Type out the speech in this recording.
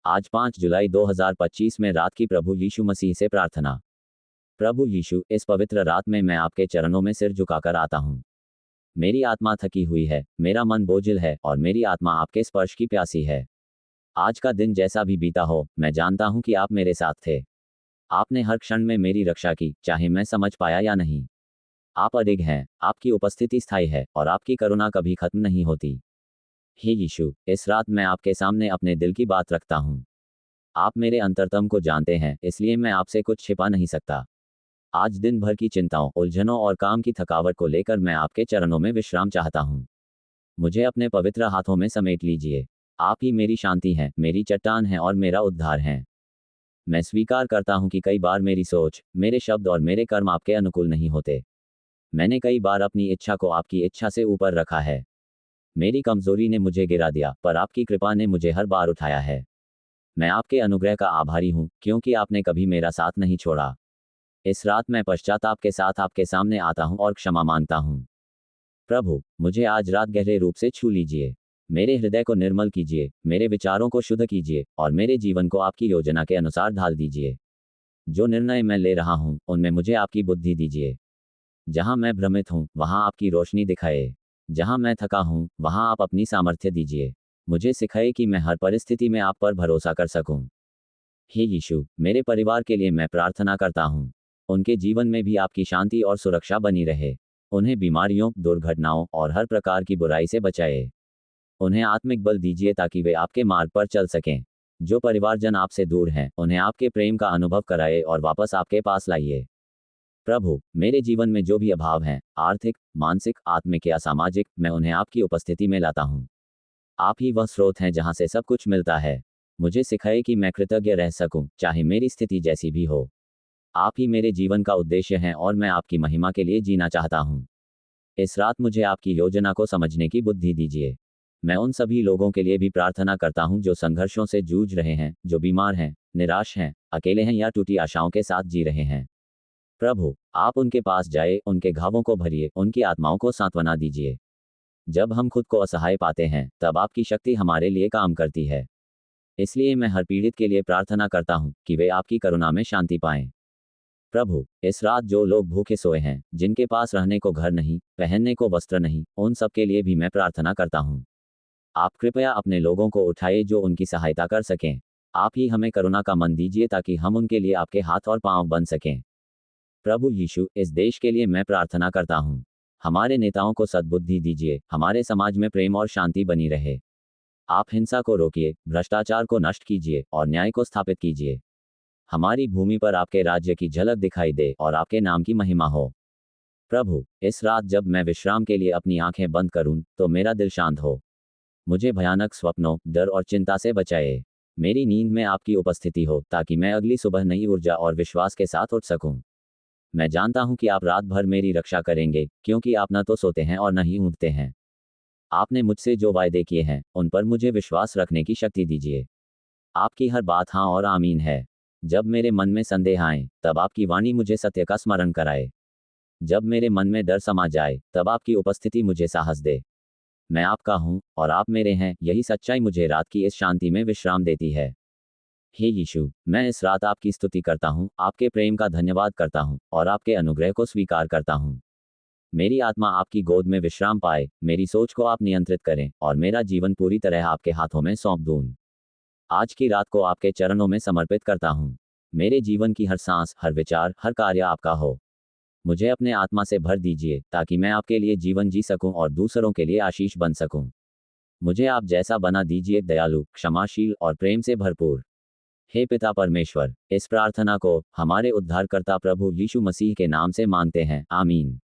आज 5 जुलाई 2025 में रात की प्रभु यीशु मसीह से प्रार्थना। प्रभु यीशु, इस पवित्र रात में मैं आपके चरणों में सिर झुकाकर आता हूँ। मेरी आत्मा थकी हुई है, मेरा मन बोझिल है और मेरी आत्मा आपके स्पर्श की प्यासी है। आज का दिन जैसा भी बीता हो, मैं जानता हूँ कि आप मेरे साथ थे। आपने हर क्षण में मेरी रक्षा की, चाहे मैं समझ पाया या नहीं। आप अडिग हैं, आपकी उपस्थिति स्थायी है और आपकी करुणा कभी खत्म नहीं होती। हे यीशु, इस रात मैं आपके सामने अपने दिल की बात रखता हूँ। आप मेरे अंतरतम को जानते हैं, इसलिए मैं आपसे कुछ छिपा नहीं सकता। आज दिन भर की चिंताओं, उलझनों और काम की थकावट को लेकर मैं आपके चरणों में विश्राम चाहता हूँ। मुझे अपने पवित्र हाथों में समेट लीजिए। आप ही मेरी शांति हैं, मेरी चट्टान हैं और मेरा उद्धार हैं। मैं स्वीकार करता हूँ कि कई बार मेरी सोच, मेरे शब्द और मेरे कर्म आपके अनुकूल नहीं होते। मैंने कई बार अपनी इच्छा को आपकी इच्छा से ऊपर रखा है। मेरी कमजोरी ने मुझे गिरा दिया, पर आपकी कृपा ने मुझे हर बार उठाया है। मैं आपके अनुग्रह का आभारी हूँ, क्योंकि आपने कभी मेरा साथ नहीं छोड़ा। इस रात मैं पश्चाताप के साथ आपके सामने आता हूँ और क्षमा मांगता हूँ। प्रभु, मुझे आज रात गहरे रूप से छू लीजिए। मेरे हृदय को निर्मल कीजिए, मेरे विचारों को शुद्ध कीजिए और मेरे जीवन को आपकी योजना के अनुसार ढाल दीजिए। जो निर्णय मैं ले रहा हूँ, उनमें मुझे आपकी बुद्धि दीजिए। जहाँ मैं भ्रमित हूँ, वहाँ आपकी रोशनी दिखाए। जहाँ मैं थका हूँ, वहाँ आप अपनी सामर्थ्य दीजिए। मुझे सिखाए कि मैं हर परिस्थिति में आप पर भरोसा कर सकूं। हे यीशु, मेरे परिवार के लिए मैं प्रार्थना करता हूँ। उनके जीवन में भी आपकी शांति और सुरक्षा बनी रहे। उन्हें बीमारियों, दुर्घटनाओं और हर प्रकार की बुराई से बचाए। उन्हें आत्मिक बल दीजिए ताकि वे आपके मार्ग पर चल सकें। जो परिवारजन आपसे दूर हैं, उन्हें आपके प्रेम का अनुभव कराए और वापस आपके पास लाइए। प्रभु, मेरे जीवन में जो भी अभाव हैं, आर्थिक, मानसिक, आत्मिक या सामाजिक, मैं उन्हें आपकी उपस्थिति में लाता हूँ। आप ही वह स्रोत हैं जहाँ से सब कुछ मिलता है। मुझे सिखाए कि मैं कृतज्ञ रह सकूं, चाहे मेरी स्थिति जैसी भी हो। आप ही मेरे जीवन का उद्देश्य हैं और मैं आपकी महिमा के लिए जीना चाहता हूं। इस रात मुझे आपकी योजना को समझने की बुद्धि दीजिए। मैं उन सभी लोगों के लिए भी प्रार्थना करता हूं जो संघर्षों से जूझ रहे हैं, जो बीमार हैं, निराश हैं, अकेले हैं या टूटी आशाओं के साथ जी रहे हैं। प्रभु, आप उनके पास जाए, उनके घावों को भरिए, उनकी आत्माओं को सांत्वना दीजिए। जब हम खुद को असहाय पाते हैं, तब आपकी शक्ति हमारे लिए काम करती है। इसलिए मैं हर पीड़ित के लिए प्रार्थना करता हूँ कि वे आपकी करुणा में शांति पाएं। प्रभु, इस रात जो लोग भूखे सोए हैं, जिनके पास रहने को घर नहीं, पहनने को वस्त्र नहीं, उन सब के लिए भी मैं प्रार्थना करता हूँ। आप कृपया अपने लोगों को उठाए जो उनकी सहायता कर सकें। आप ही हमें करुणा का मन दीजिए ताकि हम उनके लिए आपके हाथ और पांव बन सकें। प्रभु यीशु, इस देश के लिए मैं प्रार्थना करता हूँ। हमारे नेताओं को सद्बुद्धि दीजिए, हमारे समाज में प्रेम और शांति बनी रहे। आप हिंसा को रोकिए, भ्रष्टाचार को नष्ट कीजिए और न्याय को स्थापित कीजिए। हमारी भूमि पर आपके राज्य की झलक दिखाई दे और आपके नाम की महिमा हो। प्रभु, इस रात जब मैं विश्राम के लिए अपनी आंखें बंद करूं, तो मेरा दिल शांत हो। मुझे भयानक स्वप्नों, डर और चिंता से बचाए। मेरी नींद में आपकी उपस्थिति हो ताकि मैं अगली सुबह नई ऊर्जा और विश्वास के साथ उठ सकूं। मैं जानता हूं कि आप रात भर मेरी रक्षा करेंगे, क्योंकि आप न तो सोते हैं और न ही ऊँघते हैं। आपने मुझसे जो वायदे किए हैं, उन पर मुझे विश्वास रखने की शक्ति दीजिए। आपकी हर बात हाँ और आमीन है। जब मेरे मन में संदेह आए, तब आपकी वाणी मुझे सत्य का स्मरण कराए। जब मेरे मन में डर समा जाए, तब आपकी उपस्थिति मुझे साहस दे। मैं आपका हूँ और आप मेरे हैं, यही सच्चाई मुझे रात की इस शांति में विश्राम देती है। हे यीशु, मैं इस रात आपकी स्तुति करता हूँ, आपके प्रेम का धन्यवाद करता हूँ और आपके अनुग्रह को स्वीकार करता हूँ। मेरी आत्मा आपकी गोद में विश्राम पाए, मेरी सोच को आप नियंत्रित करें और मेरा जीवन पूरी तरह आपके हाथों में सौंप दूं। आज की रात को आपके चरणों में समर्पित करता हूँ। मेरे जीवन की हर सांस, हर विचार, हर कार्य आपका हो। मुझे अपने आत्मा से भर दीजिए ताकि मैं आपके लिए जीवन जी सकूं और दूसरों के लिए आशीष बन सकूं। मुझे आप जैसा बना दीजिए, दयालु, क्षमाशील और प्रेम से भरपूर। हे पिता परमेश्वर, इस प्रार्थना को हमारे उद्धारकर्ता प्रभु यीशु मसीह के नाम से मांगते हैं, आमीन।